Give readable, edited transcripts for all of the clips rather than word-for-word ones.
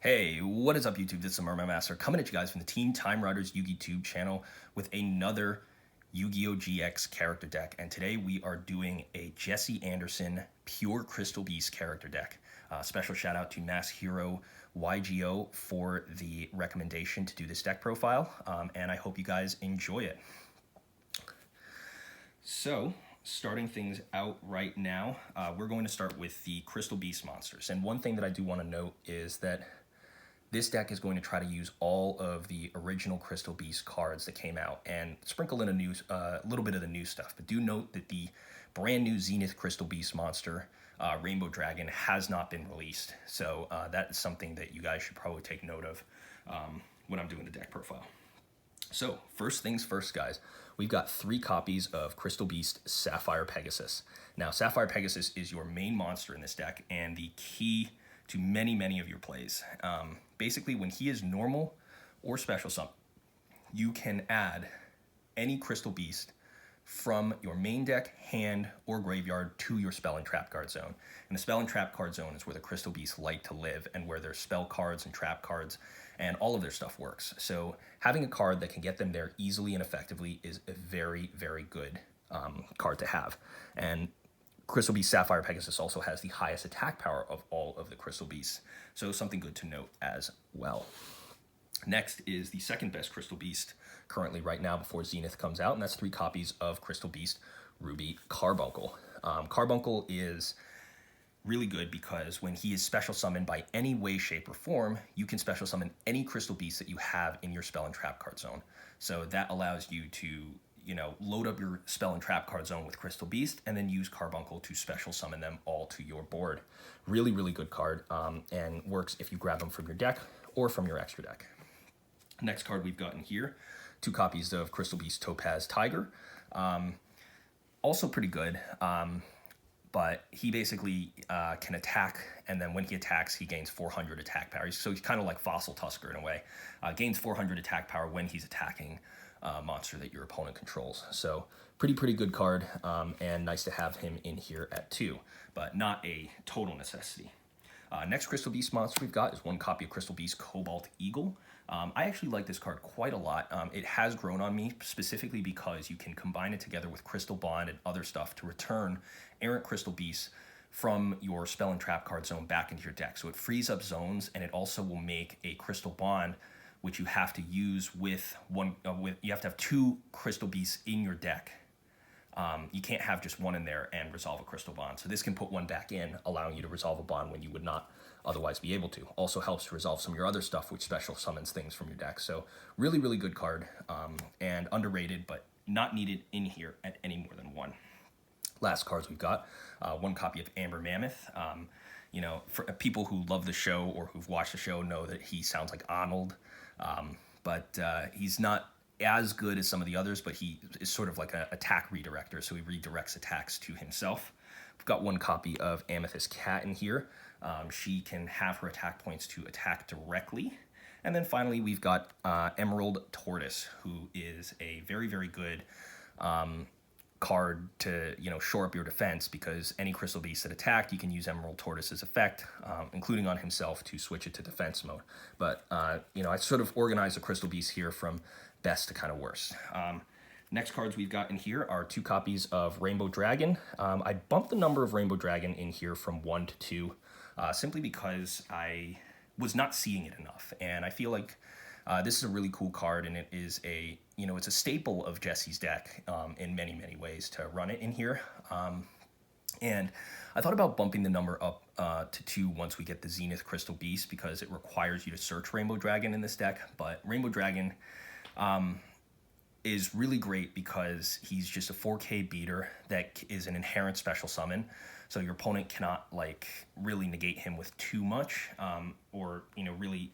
Hey, what is up YouTube? This is Merman Master coming at you guys from the Team Time Riders Yu-Gi-Oh! Channel with another Yu-Gi-Oh! GX character deck. And today we are doing a Jesse Anderson Pure Crystal Beast character deck. Special shout out to maskedheroygo for the recommendation to do this deck profile. And I hope you guys enjoy it. So, starting things out right now, we're going to start with the Crystal Beast monsters. And one thing that I do want to note is that this deck is going to try to use all of the original Crystal Beast cards that came out and sprinkle in a little bit of the new stuff. But do note that the brand new Zenith Crystal Beast monster, Rainbow Dragon, has not been released. So that is something that you guys should probably take note of when I'm doing the deck profile. So first things first, guys, we've got 3 copies of Crystal Beast Sapphire Pegasus. Now, Sapphire Pegasus is your main monster in this deck and the key to many of your plays. Basically, when he is normal or special summon, you can add any Crystal Beast from your main deck, hand, or graveyard to your spell and trap card zone. And the spell and trap card zone is where the Crystal Beasts like to live and where their spell cards and trap cards and all of their stuff works. So having a card that can get them there easily and effectively is a very good card to have. And Crystal Beast Sapphire Pegasus also has the highest attack power of all of the Crystal Beasts, so something good to note as well. Next is the second best Crystal Beast currently right now before Zenith comes out, and that's 3 copies of Crystal Beast Ruby Carbuncle. Carbuncle is really good because when he is special summoned by any way, shape, or form, you can special summon any Crystal Beast that you have in your spell and trap card zone. So that allows you to load up your spell and trap card zone with Crystal Beast and then use Carbuncle to special summon them all to your board. Really good card and works if you grab them from your deck or from your extra deck. Next card we've got in here, 2 copies of Crystal Beast Topaz Tiger. Also pretty good, but he basically can attack, and then when he attacks, he gains 400 attack power. So he's kind of like Fossil Tusker in a way. Gains 400 attack power when he's attacking monster that your opponent controls. So pretty good card, and nice to have him in here at 2, but not a total necessity. Next Crystal Beast monster we've got is 1 copy of Crystal Beast Cobalt Eagle. I actually like this card quite a lot. It has grown on me specifically because you can combine it together with Crystal Bond and other stuff to return errant Crystal Beasts from your spell and trap card zone back into your deck. So it frees up zones, and it also will make a Crystal Bond, which you have to use with you have to have 2 Crystal Beasts in your deck. You can't have just 1 in there and resolve a Crystal Bond. So this can put 1 back in, allowing you to resolve a bond when you would not otherwise be able to. Also helps to resolve some of your other stuff, which special summons things from your deck. So really good card, and underrated, but not needed in here at any more than 1. Last cards we've got, 1 copy of Amber Mammoth. For people who love the show or who've watched the show know that he sounds like Arnold, but he's not as good as some of the others, but he is sort of like an attack redirector, so he redirects attacks to himself. We've got 1 copy of Amethyst Cat in here. She can have her attack points to attack directly. And then finally, we've got Emerald Tortoise, who is a very good card to shore up your defense, because any Crystal Beast that attacked, you can use Emerald Tortoise's effect, including on himself, to switch it to defense mode. But I sort of organize the Crystal Beast here from best to kind of worst. Next cards we've got in here are 2 copies of Rainbow Dragon. I bumped the number of Rainbow Dragon in here from 1 to 2, simply because I was not seeing it enough, and I feel like this is a really cool card, and it is it's a staple of Jesse's deck in many ways to run it in here. And I thought about bumping the number up to 2 once we get the Zenith Crystal Beast, because it requires you to search Rainbow Dragon in this deck. But Rainbow Dragon is really great because he's just a 4K beater that is an inherent special summon. So your opponent cannot really negate him with too much, or really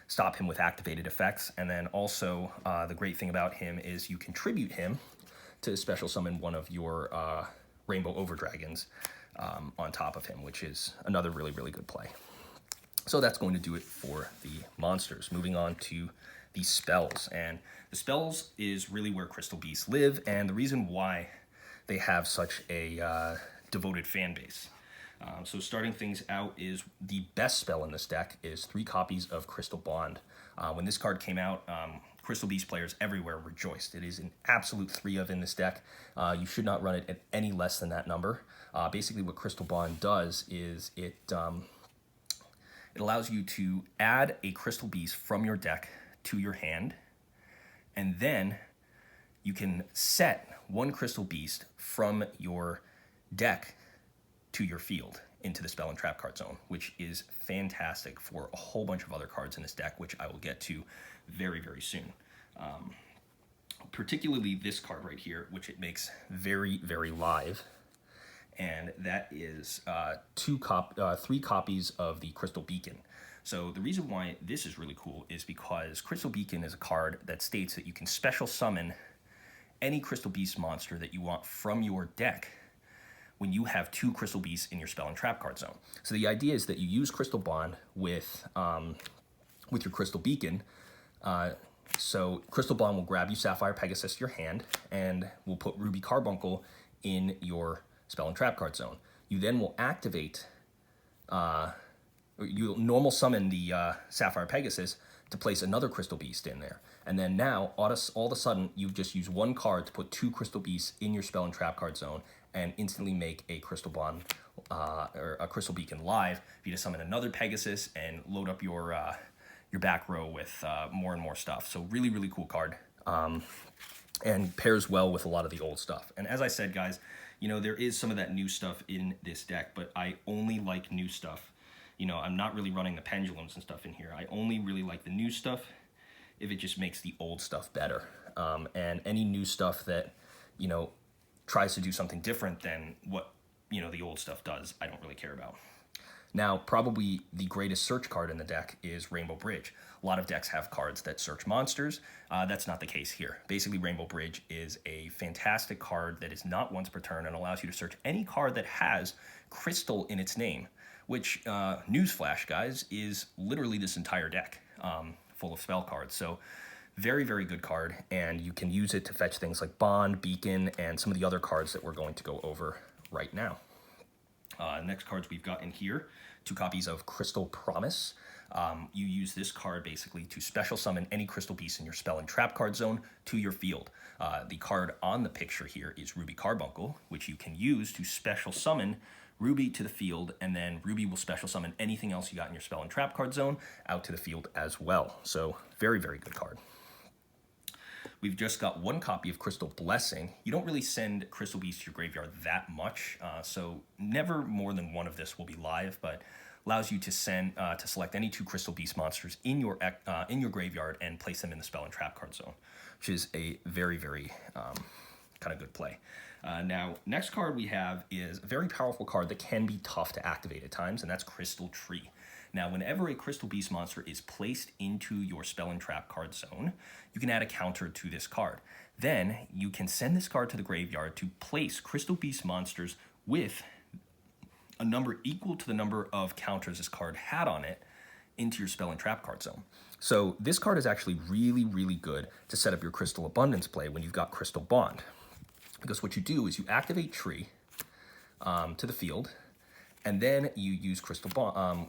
stop him with activated effects. And then also the great thing about him is you contribute him to special summon one of your Rainbow Overdragons on top of him, which is another really good play. So that's going to do it for the monsters. Moving on to the spells, and the spells is really where Crystal Beasts live, and the reason why they have such a devoted fan base. So starting things out is the best spell in this deck is 3 copies of Crystal Bond. When this card came out, Crystal Beast players everywhere rejoiced. It is an absolute 3 of in this deck. You should not run it at any less than that number. Basically what Crystal Bond does is it allows you to add a Crystal Beast from your deck to your hand, and then you can set 1 Crystal Beast from your deck to your field into the spell and trap card zone, which is fantastic for a whole bunch of other cards in this deck, which I will get to very, very soon. Particularly this card right here, which it makes very, very live, and that is 3 copies of the Crystal Beacon. So the reason why this is really cool is because Crystal Beacon is a card that states that you can special summon any Crystal Beast monster that you want from your deck when you have 2 Crystal Beasts in your spell and trap card zone. So the idea is that you use Crystal Bond with your Crystal Beacon. So Crystal Bond will grab you Sapphire Pegasus your hand and will put Ruby Carbuncle in your spell and trap card zone. You then will activate, you'll normal summon the Sapphire Pegasus to place another Crystal Beast in there. And then now, all of a sudden, you've just used 1 card to put 2 Crystal Beasts in your spell and trap card zone and instantly make a Crystal Bond or a Crystal Beacon live. If you just summon another Pegasus and load up your back row with more and more stuff. So really, really cool card. And pairs well with a lot of the old stuff. And as I said, guys, you know, there is some of that new stuff in this deck, but I only like new stuff. You know, I'm not really running the pendulums and stuff in here. I only really like the new stuff if it just makes the old stuff better. And any new stuff that, you know, tries to do something different than what, you know, the old stuff does, I don't really care about. Now, probably the greatest search card in the deck is Rainbow Bridge. A lot of decks have cards that search monsters. That's not the case here. Basically, Rainbow Bridge is a fantastic card that is not once per turn and allows you to search any card that has crystal in its name, which, newsflash, guys, is literally this entire deck full of spell cards. So very, very good card, and you can use it to fetch things like Bond, Beacon, and some of the other cards that we're going to go over right now. Next cards we've got in here, 2 copies of Crystal Promise. You use this card basically to special summon any Crystal Beast in your spell and trap card zone to your field. The card on the picture here is Ruby Carbuncle, which you can use to special summon Ruby to the field, and then Ruby will special summon anything else you got in your spell and trap card zone out to the field as well. So very, very good card. We've just got 1 copy of Crystal Blessing. You don't really send Crystal Beast to your graveyard that much, so never more than 1 of this will be live, but allows you to send to select any 2 Crystal Beast monsters in your graveyard and place them in the spell and trap card zone, which is a very, very kind of good play. Now, next card we have is a very powerful card that can be tough to activate at times, and that's Crystal Tree. Now, whenever a Crystal Beast monster is placed into your spell and trap card zone, you can add a counter to this card. Then you can send this card to the graveyard to place Crystal Beast monsters with a number equal to the number of counters this card had on it into your spell and trap card zone. So this card is actually really, really good to set up your Crystal Abundance play when you've got Crystal Bond. Because what you do is you activate Tree to the field, and then you use Crystal Bond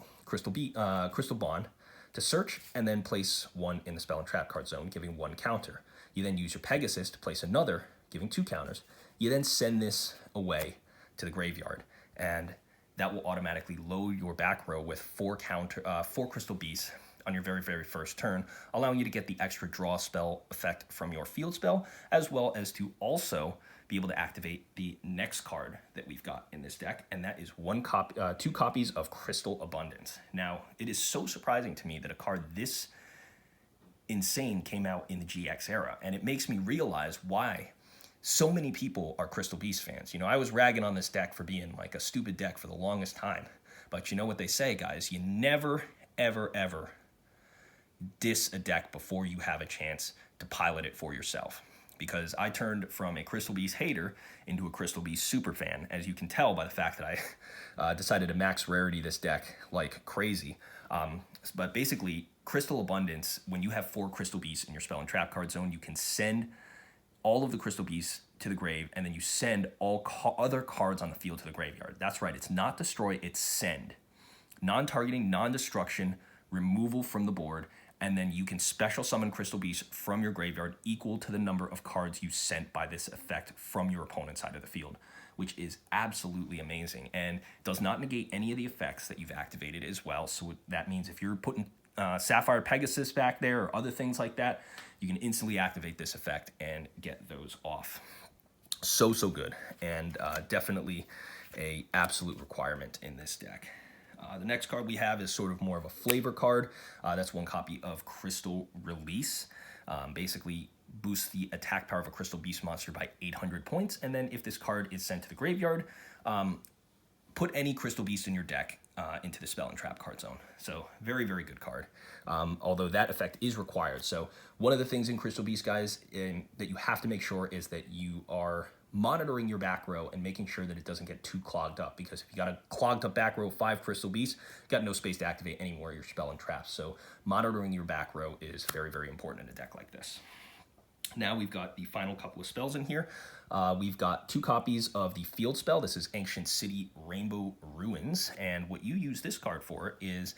to search and then place 1 in the spell and trap card zone, giving 1 counter. You then use your Pegasus to place another, giving 2 counters. You then send this away to the graveyard, and that will automatically load your back row with 4 Crystal Beasts on your very, very first turn, allowing you to get the extra draw spell effect from your field spell, as well as to also be able to activate the next card that we've got in this deck, and that is 2 copies of Crystal Abundance. Now, it is so surprising to me that a card this insane came out in the GX era, and it makes me realize why so many people are Crystal Beast fans. You know, I was ragging on this deck for being like a stupid deck for the longest time, but you know what they say, guys, you never, ever, ever diss a deck before you have a chance to pilot it for yourself. Because I turned from a Crystal Beast hater into a Crystal Beast super fan, as you can tell by the fact that I decided to max rarity this deck like crazy. But basically, Crystal Abundance, when you have 4 Crystal Beasts in your spell and trap card zone, you can send all of the Crystal Beasts to the grave, and then you send all other cards on the field to the graveyard. That's right, it's not destroy, it's send. Non-targeting, non-destruction, removal from the board, and then you can special summon Crystal Beast from your graveyard equal to the number of cards you sent by this effect from your opponent's side of the field, which is absolutely amazing and does not negate any of the effects that you've activated as well. So that means if you're putting Sapphire Pegasus back there or other things like that, you can instantly activate this effect and get those off. So good, and definitely a absolute requirement in this deck. The next card we have is sort of more of a flavor card. That's one copy of Crystal Release. Basically boosts the attack power of a Crystal Beast monster by 800 points, and then if this card is sent to the graveyard, put any Crystal Beast in your deck into the spell and trap card zone. So very good card, although that effect is required. So one of the things in Crystal Beast, guys, that you have to make sure is that you are monitoring your back row and making sure that it doesn't get too clogged up, because if you got a clogged up back row, 5 Crystal Beasts, you got no space to activate any more of your spell and traps. So monitoring your back row is very important in a deck like this. Now we've got the final couple of spells in here. We've got 2 copies of the field spell. This is Ancient City Rainbow Ruins, and what you use this card for is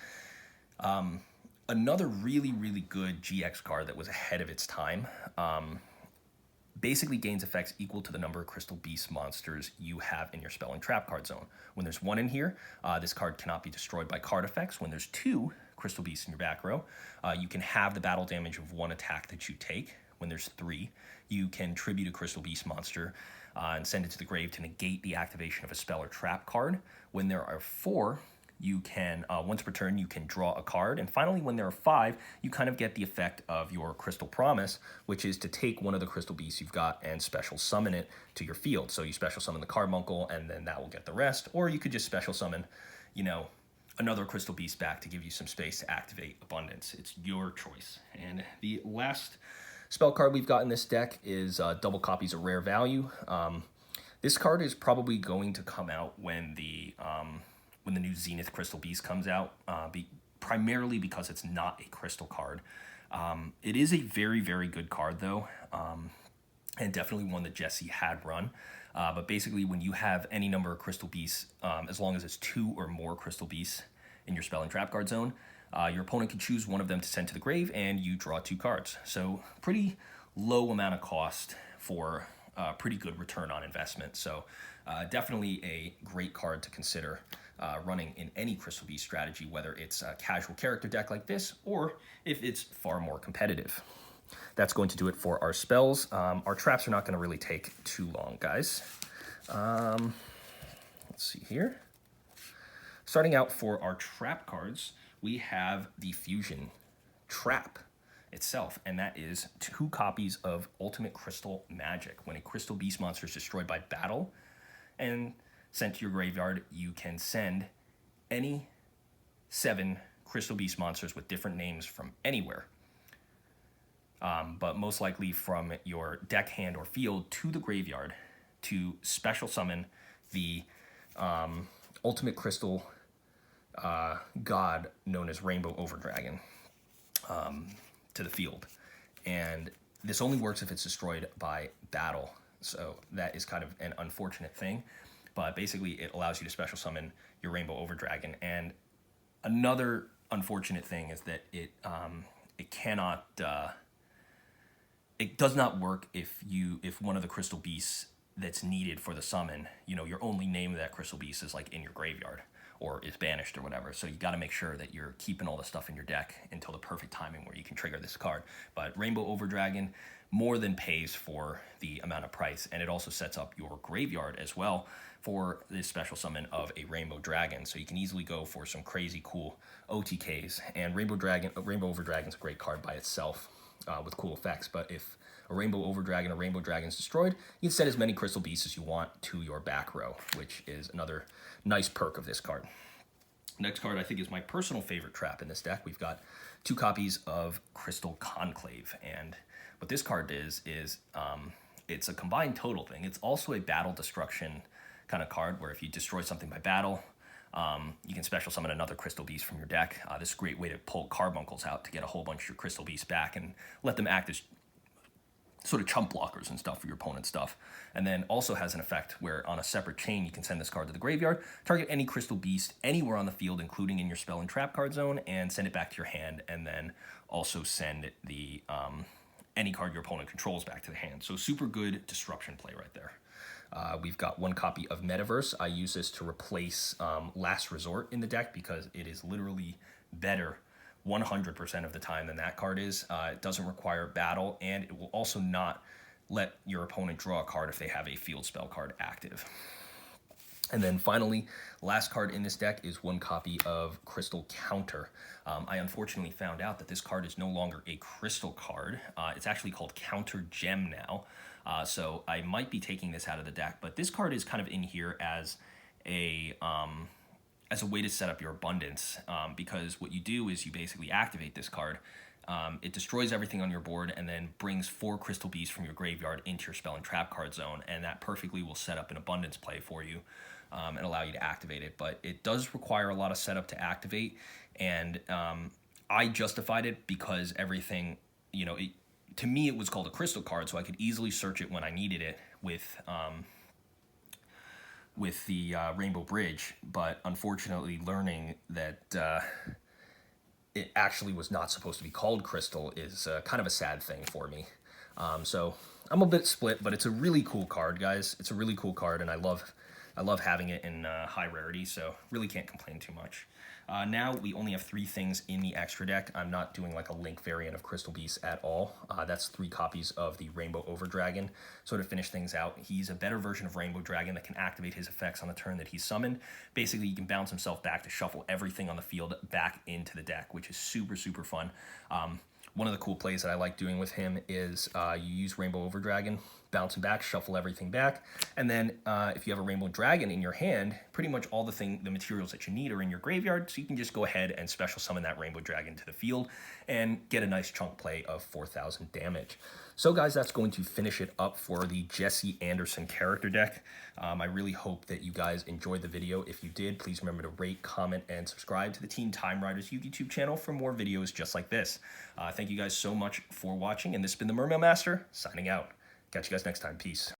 another really good GX card that was ahead of its time. Basically gains effects equal to the number of Crystal Beast monsters you have in your spell and trap card zone. When there's 1 in here, this card cannot be destroyed by card effects. When there's 2 Crystal Beasts in your back row, you can have the battle damage of 1 attack that you take. When there's 3, you can tribute a Crystal Beast monster and send it to the grave to negate the activation of a spell or trap card. When there are 4, you can, once per turn, you can draw a card. And finally, when there are 5, you kind of get the effect of your Crystal Promise, which is to take one of the Crystal Beasts you've got and special summon it to your field. So you special summon the Carbuncle, and then that will get the rest. Or you could just special summon, you know, another Crystal Beast back to give you some space to activate Abundance. It's your choice. And the last spell card we've got in this deck is double copies of Rare Value. This card is probably going to come out when the new Zenith Crystal Beast comes out, primarily because it's not a crystal card. It is a very good card, though, and definitely one that Jesse had run. But basically, when you have any number of Crystal Beasts, as long as it's 2 or more Crystal Beasts in your spell and trap card zone, your opponent can choose one of them to send to the grave, and you draw 2 cards. So pretty low amount of cost for pretty good return on investment. So definitely a great card to consider running in any Crystal Beast strategy, whether it's a casual character deck like this, or if it's far more competitive. That's going to do it for our spells. Our traps are not going to really take too long, guys. Let's see here. Starting out for our trap cards, we have the Fusion Trap itself, and that is 2 copies of Ultimate Crystal Magic. When a Crystal Beast monster is destroyed by battle and sent to your graveyard, you can send any 7 Crystal Beast monsters with different names from anywhere, but most likely from your deck, hand, or field to the graveyard to special summon the Ultimate Crystal god known as Rainbow Overdragon to the field. And this only works if it's destroyed by battle, so that is kind of an unfortunate thing, but basically it allows you to special summon your Rainbow Overdragon. And another unfortunate thing is that it cannot it does not work if one of the Crystal Beasts that's needed for the summon, you know, your only name of that Crystal Beast is like in your graveyard or is banished or whatever. So you got to make sure that you're keeping all the stuff in your deck until the perfect timing where you can trigger this card. But Rainbow Overdragon more than pays for the amount of price, and it also sets up your graveyard as well for this special summon of a Rainbow Dragon. So you can easily go for some crazy cool OTKs. And Rainbow Overdragon is a great card by itself with cool effects. But if a Rainbow Overdragon or Rainbow Dragon is destroyed, you can set as many Crystal Beasts as you want to your back row, which is another nice perk of this card. Next card I think is my personal favorite trap in this deck. We've got 2 copies of Crystal Conclave, and what this card is it's a combined total thing. It's also a battle destruction kind of card where if you destroy something by battle, you can special summon another Crystal Beast from your deck. This is a great way to pull Carbuncles out to get a whole bunch of your Crystal Beasts back and let them act as sort of chump blockers and stuff for your opponent's stuff. And then also has an effect where on a separate chain, you can send this card to the graveyard, target any crystal beast anywhere on the field, including in your spell and trap card zone, and send it back to your hand, and then also send the any card your opponent controls back to the hand. So super good disruption play right there. We've got one copy of Metaverse. I use this to replace Last Resort in the deck because it is literally better 100% of the time than that card is. It doesn't require battle, and it will also not let your opponent draw a card if they have a field spell card active. And then finally, last card in this deck is one copy of Crystal Counter. I unfortunately found out that this card is no longer a crystal card. It's actually called Counter Gem now. So I might be taking this out of the deck, but this card is kind of in here as a way to set up your abundance, because what you do is you basically activate this card. It destroys everything on your board and then brings 4 crystal beasts from your graveyard into your spell and trap card zone, and that perfectly will set up an abundance play for you and allow you to activate it. But it does require a lot of setup to activate, and I justified it because everything, you know, to me it was called a crystal card, so I could easily search it when I needed it with the Rainbow Bridge, but unfortunately learning that it actually was not supposed to be called crystal is kind of a sad thing for me. So I'm a bit split, but it's a really cool card, guys. It's a really cool card, and I love having it in high rarity, so really can't complain too much. Now we only have 3 things in the extra deck. I'm not doing like a Link variant of Crystal Beast at all. That's 3 copies of the Rainbow Overdragon. So to finish things out, he's a better version of Rainbow Dragon that can activate his effects on the turn that he's summoned. Basically, he can bounce himself back to shuffle everything on the field back into the deck, which is super, super fun. One of the cool plays that I like doing with him is you use Rainbow Overdragon, bounce him back, shuffle everything back, and then if you have a Rainbow Dragon in your hand, pretty much all the materials that you need are in your graveyard, so you can just go ahead and special summon that Rainbow Dragon to the field and get a nice chunk play of 4,000 damage. So guys, that's going to finish it up for the Jesse Anderson character deck. I really hope that you guys enjoyed the video. If you did, please remember to rate, comment, and subscribe to the Teen Time Riders YouTube channel for more videos just like this. Thank you guys so much for watching, and this has been the Mermail Master, signing out. Catch you guys next time. Peace.